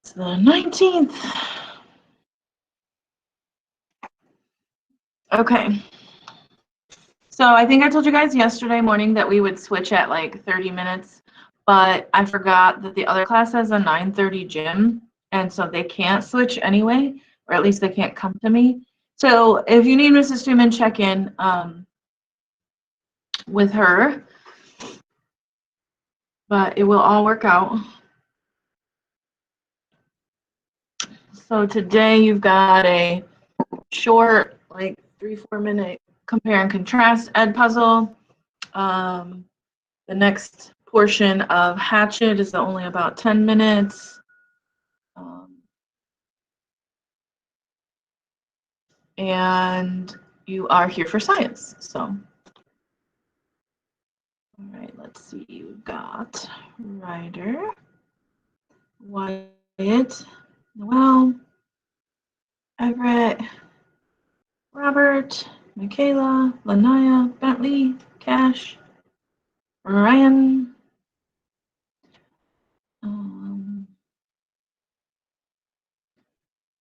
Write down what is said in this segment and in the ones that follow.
It's the 19th. Okay. So I think I told you guys yesterday morning that we would switch at like 30 minutes, but I forgot that the other class has a 9:30 gym, and so they can't switch anyway, or at least they can't come to me. So if you need Mrs. Stuman, check in with her, but it will all work out. So today you've got a short, like 3-4 minute compare and contrast ed puzzle. The next portion of Hatchet is only about 10 minutes. And you are here for science, so. All right, let's see, you've got Ryder, Wyatt, Noel, Everett, Robert, Michaela, Lanaya, Bentley, Cash, Ryan,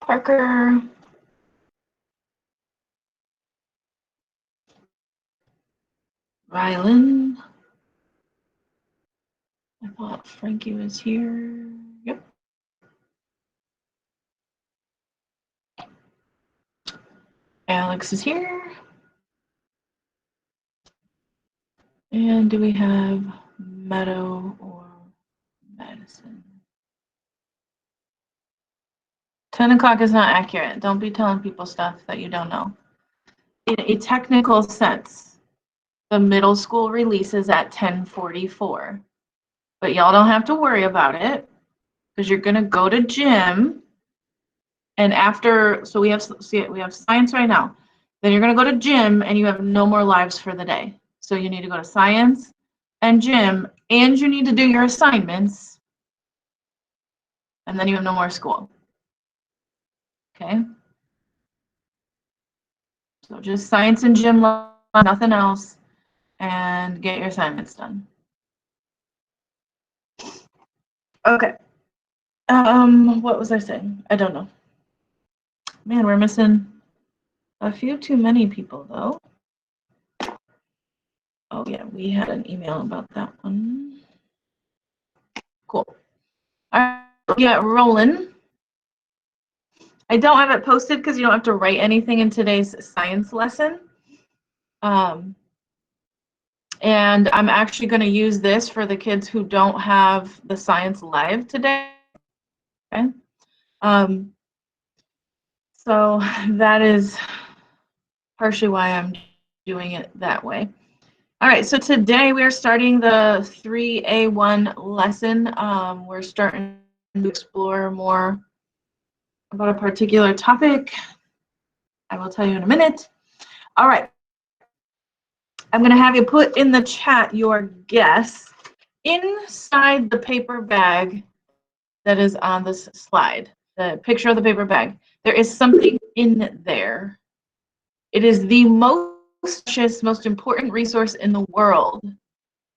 Parker, Rylan. I thought Frankie was here. Yep. Alex is here. And do we have Meadow or Madison? 10 o'clock is not accurate. Don't be telling people stuff that you don't know. In a technical sense, the middle school releases at 10:44. But y'all don't have to worry about it because you're going to go to gym. And after, so we have science right now. Then you're going to go to gym and you have no more lives for the day. So you need to go to science and gym, and you need to do your assignments. And then you have no more school. Okay? So just science and gym, nothing else, and get your assignments done. Okay. What was I saying? I don't know. Man, we're missing a few too many people, though. Oh, yeah, we had an email about that one. Cool. All right, yeah, rolling. I don't have it posted because you don't have to write anything in today's science lesson. And I'm actually going to use this for the kids who don't have the science live today. Okay. So that is partially why I'm doing it that way. All right, so today we are starting the 3A-1 lesson. We're starting to explore more about a particular topic. I will tell you in a minute. All right. I'm going to have you put in the chat your guess inside the paper bag that is on this slide, the picture of the paper bag. There is something in there. It is the most important resource in the world,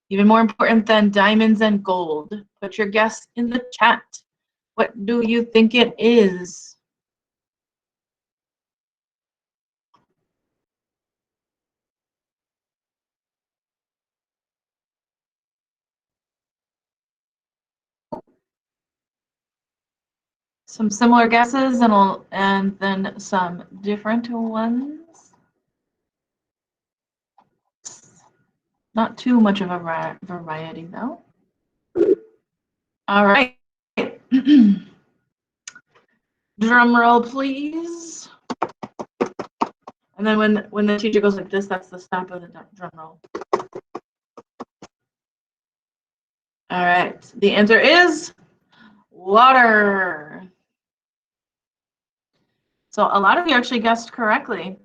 even more important than diamonds and gold. Put your guess in the chat. What do you think it is? Some similar guesses and then some different ones. Not too much of a variety though. All right. Drum roll, please. And then when the teacher goes like this, that's the stop of the drum roll. All right. The answer is water. So a lot of you actually guessed correctly.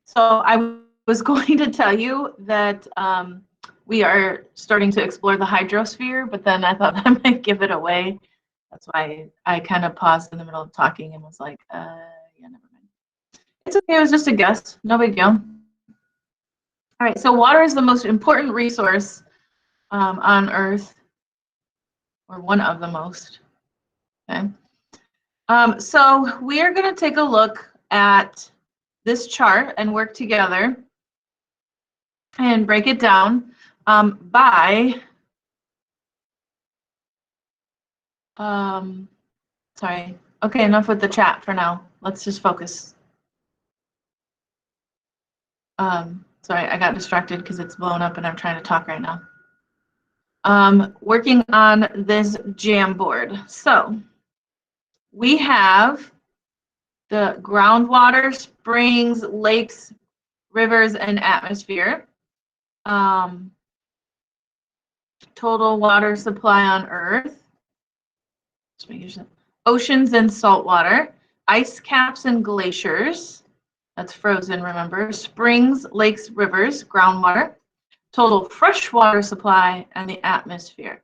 So I was going to tell you that we are starting to explore the hydrosphere, but then I thought I might give it away. That's why I kind of paused in the middle of talking and was like, yeah, never mind. It's okay, it was just a guess, no big deal. All right, so water is the most important resource on Earth, or one of the most, okay? So we are going to take a look at this chart and work together and break it down by, sorry. Okay, enough with the chat for now. Let's just focus. Sorry, I got distracted because it's blown up and I'm trying to talk right now. Working on this Jamboard. So we have the groundwater, springs, lakes, rivers, and atmosphere. Total water supply on Earth. Oceans and saltwater. Ice caps and glaciers. That's frozen, remember. Springs, lakes, rivers, groundwater. Total freshwater supply, and the atmosphere.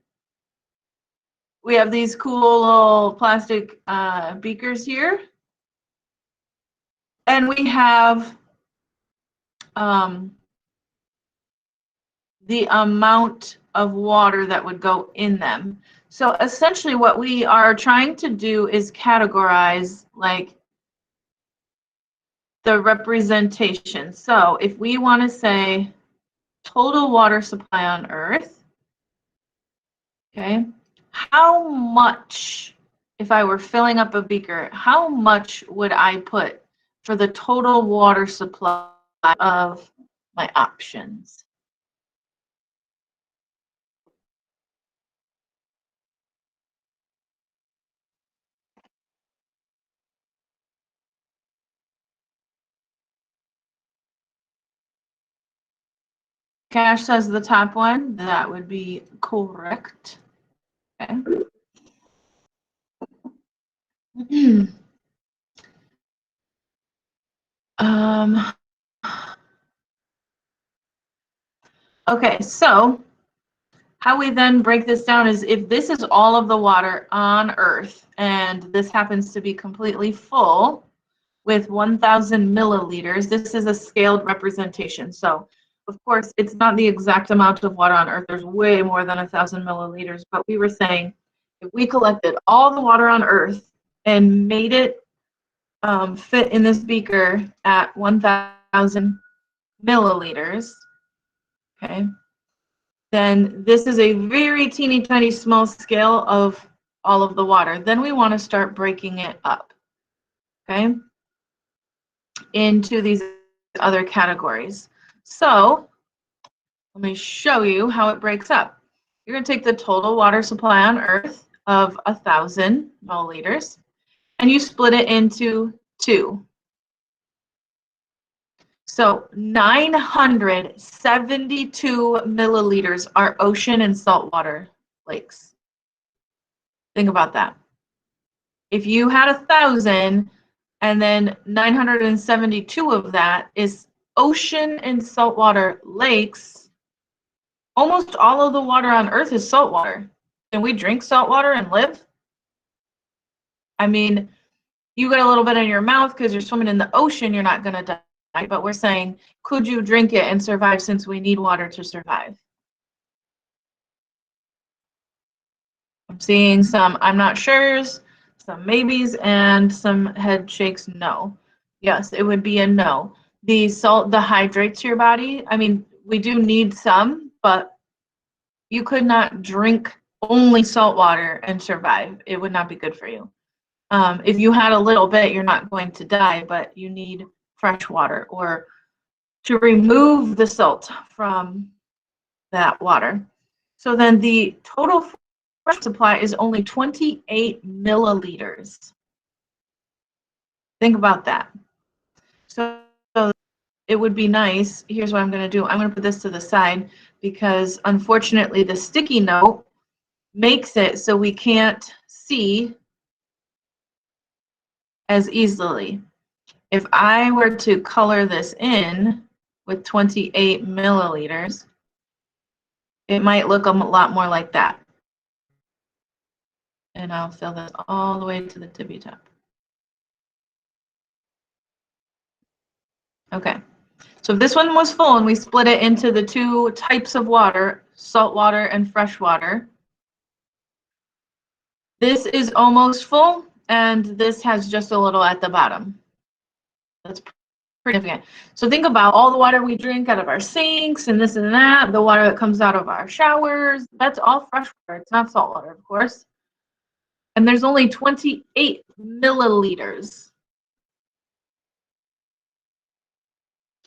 We have these cool little plastic beakers here. And we have the amount of water that would go in them. So essentially what we are trying to do is categorize like the representation. So if we want to say total water supply on Earth, okay, how much, if I were filling up a beaker, how much would I put for the total water supply of my options? Cash says the top one. That would be correct. Okay. Okay, so how we then break this down is if this is all of the water on Earth, and this happens to be completely full with 1,000 milliliters, this is a scaled representation. So, of course, it's not the exact amount of water on Earth. There's way more than 1,000 milliliters, but we were saying if we collected all the water on Earth and made it fit in this beaker at 1,000 milliliters, okay, then this is a very teeny tiny small scale of all of the water. Then we want to start breaking it up, okay, into these other categories. So let me show you how it breaks up. You're going to take the total water supply on Earth of 1,000 milliliters, and you split it into two. So 972 milliliters are ocean and saltwater lakes. Think about that. If you had 1,000 and then 972 of that is ocean and saltwater lakes, almost all of the water on Earth is saltwater. Can we drink saltwater and live? I mean, you get a little bit in your mouth because you're swimming in the ocean, you're not going to die. But we're saying, could you drink it and survive since we need water to survive? I'm seeing some I'm not sure's, some maybes, and some head shakes no. Yes, it would be a no. The salt dehydrates your body. I mean, we do need some, but you could not drink only salt water and survive. It would not be good for you. If you had a little bit, you're not going to die, but you need fresh water or to remove the salt from that water. So then the total fresh supply is only 28 milliliters. Think about that. So it would be nice. Here's what I'm going to do. I'm going to put this to the side because unfortunately the sticky note makes it so we can't see as easily. If I were to color this in with 28 milliliters, it might look a lot more like that. And I'll fill this all the way to the tippy top. Okay, so if this one was full and we split it into the two types of water, salt water and fresh water, this is almost full and this has just a little at the bottom. That's pretty significant. So think about all the water we drink out of our sinks and this and that, the water that comes out of our showers, that's all fresh water. It's not salt water, of course. And there's only 28 milliliters.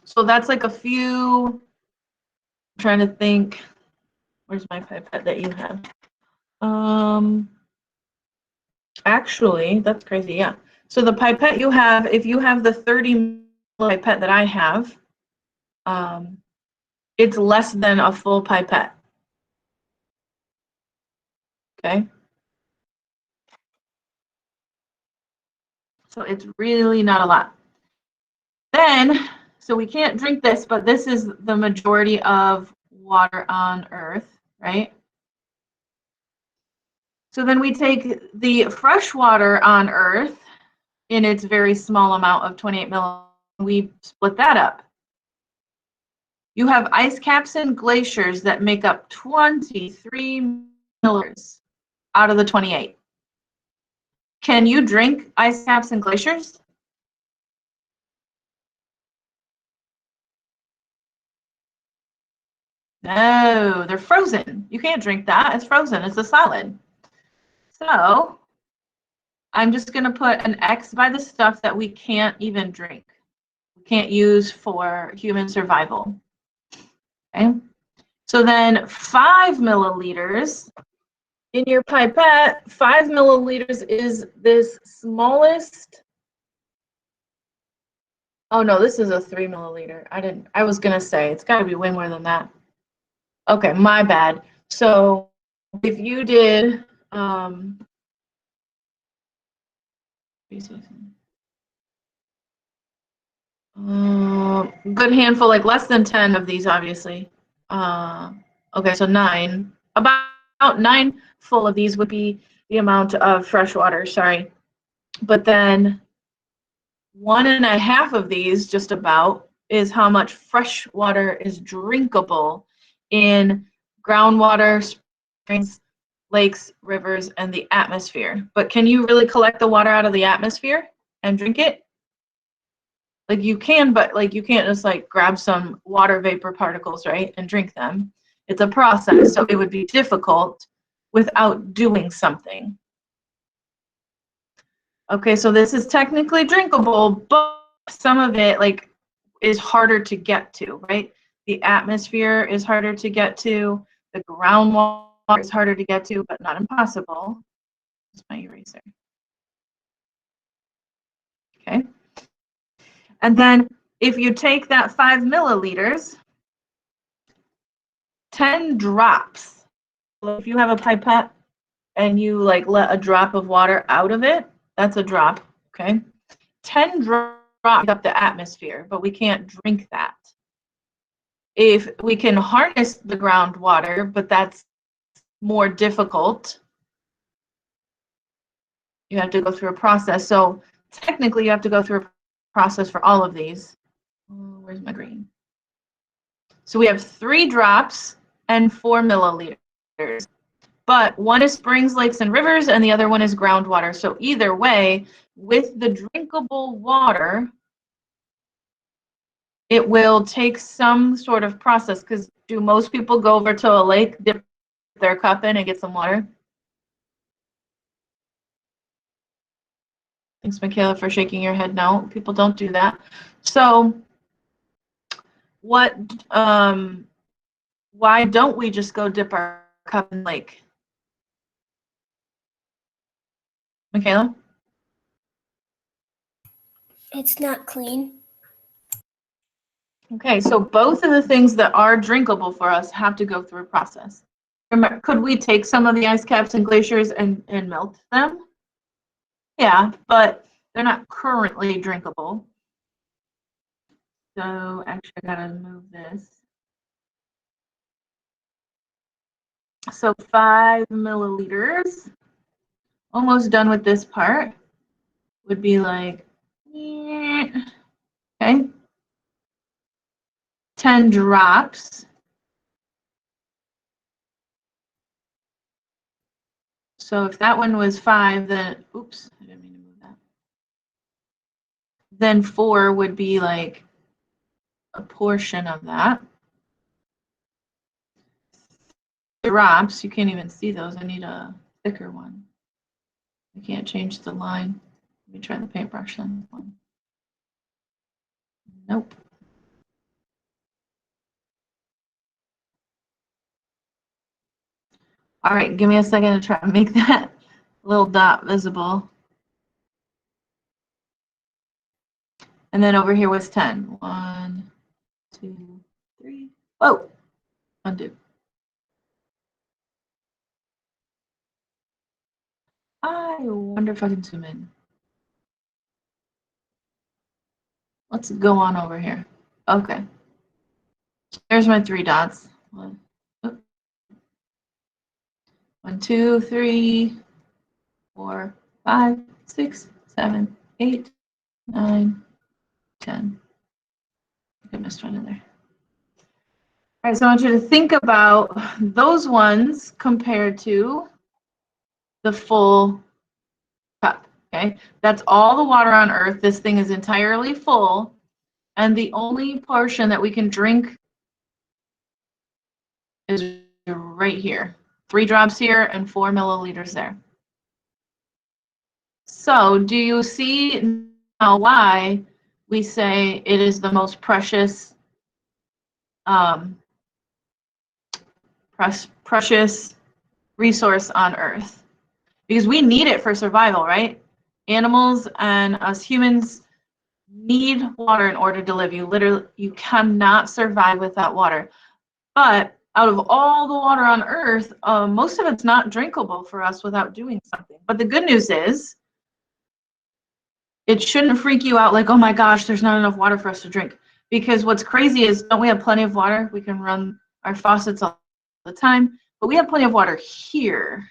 So that's like a few, I'm trying to think, where's my pipette that you have? Actually, that's crazy, yeah. So the pipette you have, if you have the 30 pipette that I have, it's less than a full pipette. Okay. So it's really not a lot. Then, so we can't drink this, but this is the majority of water on Earth, right? So then we take the fresh water on Earth in its very small amount of 28 milliliters, we split that up. You have ice caps and glaciers that make up 23 milliliters out of the 28. Can you drink ice caps and glaciers? No, they're frozen. You can't drink that. It's frozen. It's a solid. So I'm just going to put an X by the stuff that we can't even drink. We can't use for human survival. Okay. So then 5 milliliters in your pipette, 5 milliliters is this smallest. Oh no, this is a 3 milliliter. I was going to say it's got to be way more than that. Okay, my bad. So if you did, good handful, like less than 10 of these, obviously. Okay, so 9. About 9 full of these would be the amount of fresh water, sorry. But then 1.5 of these, just about, is how much fresh water is drinkable in groundwater, springs, lakes, rivers, and the atmosphere. But can you really collect the water out of the atmosphere and drink it? Like you can, but like you can't just like grab some water vapor particles, right, and drink them. It's a process, so it would be difficult without doing something. Okay, so this is technically drinkable, but some of it like is harder to get to, right? The atmosphere is harder to get to, the groundwater is harder to get to, but not impossible. That's my eraser. Okay. And then if you take that 5 milliliters, 10 drops. If you have a pipette and you like let a drop of water out of it, that's a drop, okay? 10 drops up the atmosphere, but we can't drink that. If we can harness the groundwater, but that's more difficult, you have to go through a process. So technically you have to go through a process for all of these. Where's my green? So we have 3 drops and 4 milliliters. But one is springs, lakes, and rivers, and the other one is groundwater. So either way, with the drinkable water, it will take some sort of process, because do most people go over to a lake, dip their cup in, and get some water? Thanks, Michaela, for shaking your head. No, people don't do that. So what, why don't we just go dip our cup in the lake? Michaela? It's not clean. Okay, so both of the things that are drinkable for us have to go through a process. Remember, could we take some of the ice caps and glaciers and melt them? Yeah, but they're not currently drinkable. So actually I gotta move this. So 5 milliliters, almost done with this part, would be like, okay, 10 drops. So if that one was 5, then, oops, I didn't mean to then 4 would be like a portion of that. Drops, you can't even see those. I need a thicker one. I can't change the line. Let me try the paintbrush then. Nope. All right, give me a second to try to make that little dot visible. And then over here was 10. 1, 2, 3. Whoa, undo. I wonder if I can zoom in. Let's go on over here. Okay. There's my 3 dots. 1, 2, 3, 4, 5, 6, 7, 8, 9, 10. I missed one in there. All right, so I want you to think about those ones compared to the full cup, okay? That's all the water on Earth. This thing is entirely full, and the only portion that we can drink is right here. 3 drops here and 4 milliliters there. So do you see now why we say it is the most precious precious resource on Earth? Because we need it for survival, right? Animals and us humans need water in order to live. You cannot survive without water. But out of all the water on Earth, most of it's not drinkable for us without doing something. But the good news is, it shouldn't freak you out like, oh my gosh, there's not enough water for us to drink. Because what's crazy is, don't we have plenty of water? We can run our faucets all the time, but we have plenty of water here.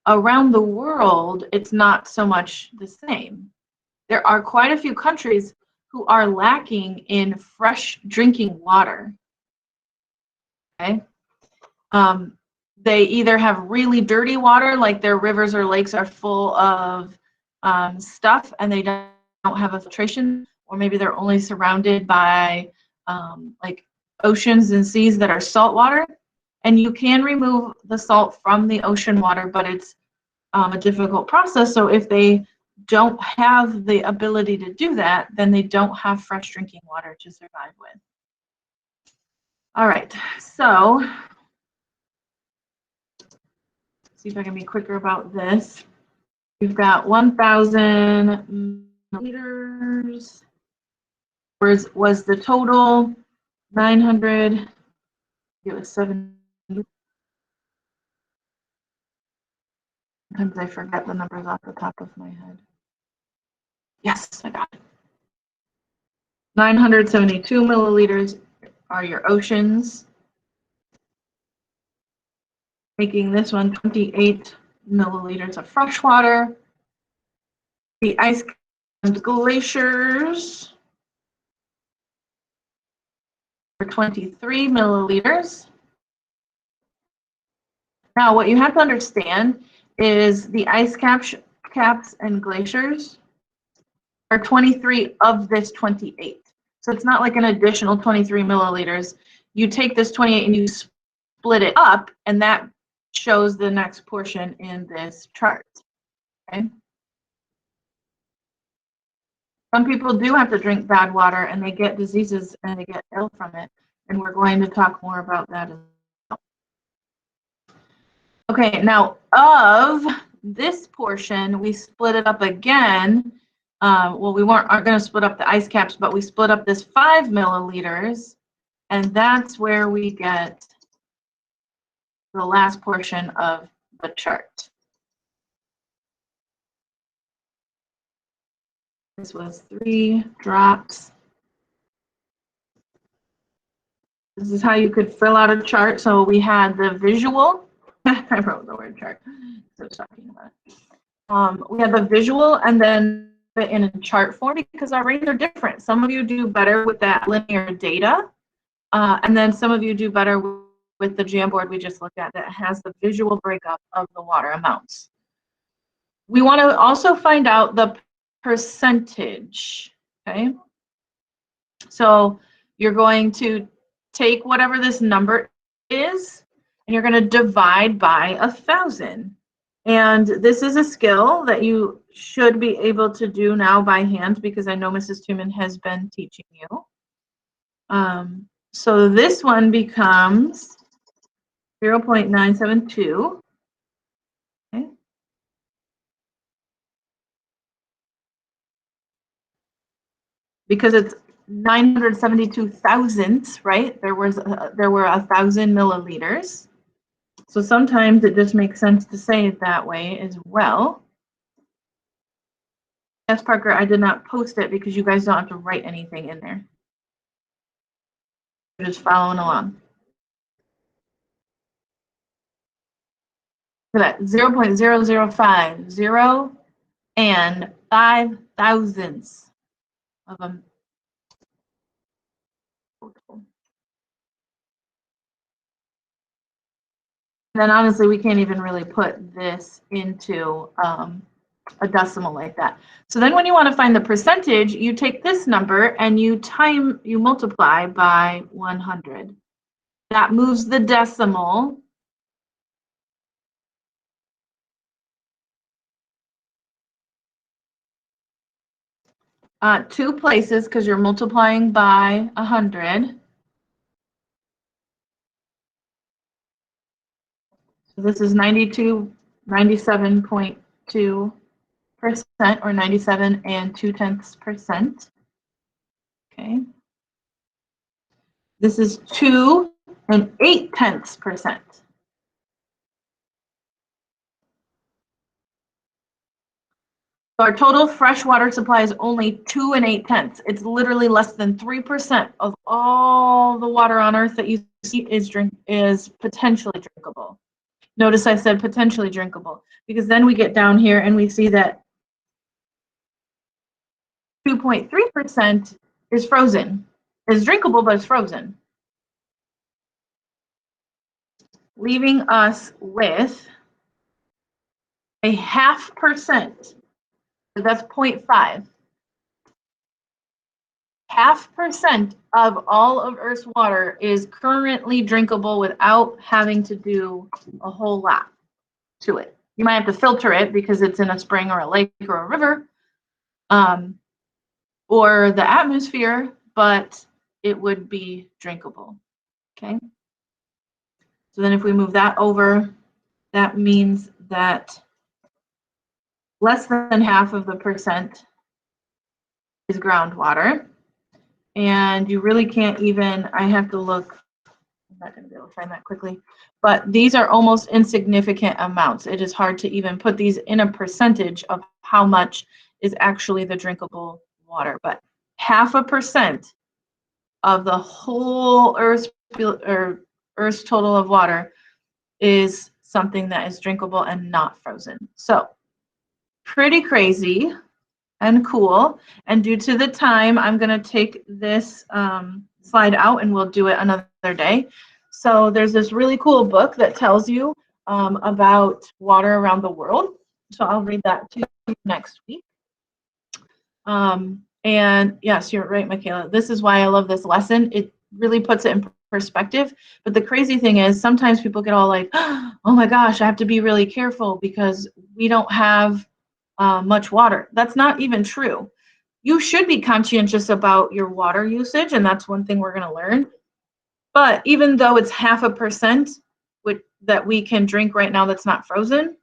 Around the world, it's not so much the same. There are quite a few countries who are lacking in fresh drinking water. Okay. They either have really dirty water, like their rivers or lakes are full of stuff and they don't have a filtration, or maybe they're only surrounded by like oceans and seas that are salt water. And you can remove the salt from the ocean water, but it's a difficult process. So if they don't have the ability to do that, then they don't have fresh drinking water to survive with. All right, so see if I can be quicker about this. We've got 1,000 milliliters. Was the total 900? It was 7. Sometimes I forget the numbers off the top of my head. Yes, I got it. 972 milliliters are your oceans, making this one 28 milliliters of fresh water. The ice and glaciers are 23 milliliters. Now, what you have to understand is the ice caps and glaciers are 23 of this 28. So it's not like an additional 23 milliliters. You take this 28 and you split it up, and that shows the next portion in this chart. Okay. Some people do have to drink bad water and they get diseases and they get ill from it. And we're going to talk more about that as well. Okay, now of this portion, we split it up again. Well, we aren't going to split up the ice caps, but we split up this 5 milliliters, and that's where we get the last portion of the chart. This was 3 drops. This is how you could fill out a chart. So we had the visual. I wrote the word chart. So talking about it. We had the visual, and then in a chart form, because our brains are different. Some of you do better with that linear data, and then some of you do better with the Jamboard we just looked at that has the visual breakup of the water amounts. We want to also find out the percentage. Okay. So you're going to take whatever this number is, and you're going to divide by 1,000. And this is a skill that you should be able to do now by hand because I know Mrs. Tuman has been teaching you. So this one becomes 0.972. Okay. Because it's 972 thousandths, right? There were 1,000 milliliters. So sometimes it just makes sense to say it that way as well. Yes, Parker, I did not post it because you guys don't have to write anything in there. You're just following along. Look at that, 0.0050 and 5 thousandths of a total. Then honestly, we can't even really put this into a decimal like that. So then when you want to find the percentage, you take this number and you multiply by 100. That moves the decimal two places because you're multiplying by 100. So this is 97.2% or 97 2/10%. Okay. This is 2 8/10%. So our total freshwater supply is only 2 8/10. It's literally less than 3% of all the water on Earth that you see is potentially drinkable. Notice I said potentially drinkable because then we get down here and we see that 2.3% is frozen. It's drinkable, but it's frozen, leaving us with a 0.5%. That's 0.5. 0.5% of all of Earth's water is currently drinkable without having to do a whole lot to it. You might have to filter it because it's in a spring or a lake or a river, or the atmosphere, but it would be drinkable. Okay. So then if we move that over, that means that less than half of the percent is groundwater. And you really can't even, I have to look, I'm not going to be able to find that quickly, but these are almost insignificant amounts. It is hard to even put these in a percentage of how much is actually the drinkable water. But 0.5% of the whole Earth's total of water is something that is drinkable and not frozen. So pretty crazy and cool. And due to the time, I'm going to take this slide out and we'll do it another day. So there's this really cool book that tells you about water around the world. So I'll read that to you next week. And yes, you're right, Michaela. This is why I love this lesson. It really puts it in perspective. But the crazy thing is sometimes people get all like, oh my gosh, I have to be really careful because we don't have much water. That's not even true. You should be conscientious about your water usage, and that's one thing we're going to learn. But even though it's 0.5% that we can drink right now that's not frozen,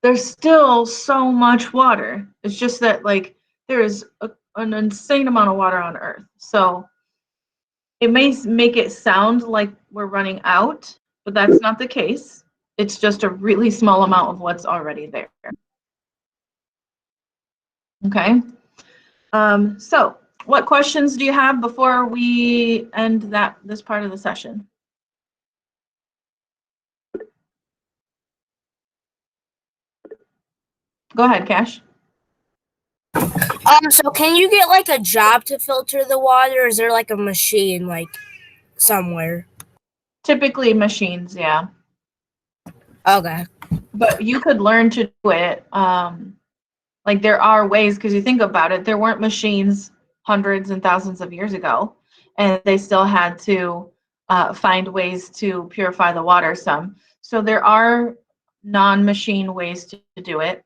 there's still so much water. It's just that like there is an insane amount of water on Earth. So it may make it sound like we're running out, but that's not the case. It's just a really small amount of what's already there. Okay. So what questions do you have before we end this part of the session? Go ahead, Cash. So can you get like a job to filter the water, or is there like a machine like somewhere? Typically machines, yeah. Okay. But you could learn to do it Like there are ways, because you think about it, there weren't machines hundreds and thousands of years ago, and they still had to find ways to purify the water some. So there are non-machine ways to do it.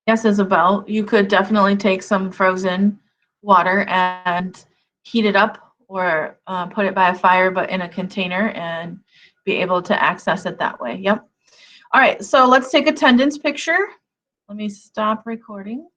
Yes, Isabel, you could definitely take some frozen water and heat it up, or put it by a fire, but in a container, and be able to access it that way. Yep. All right, so let's take attendance picture. Let me stop recording.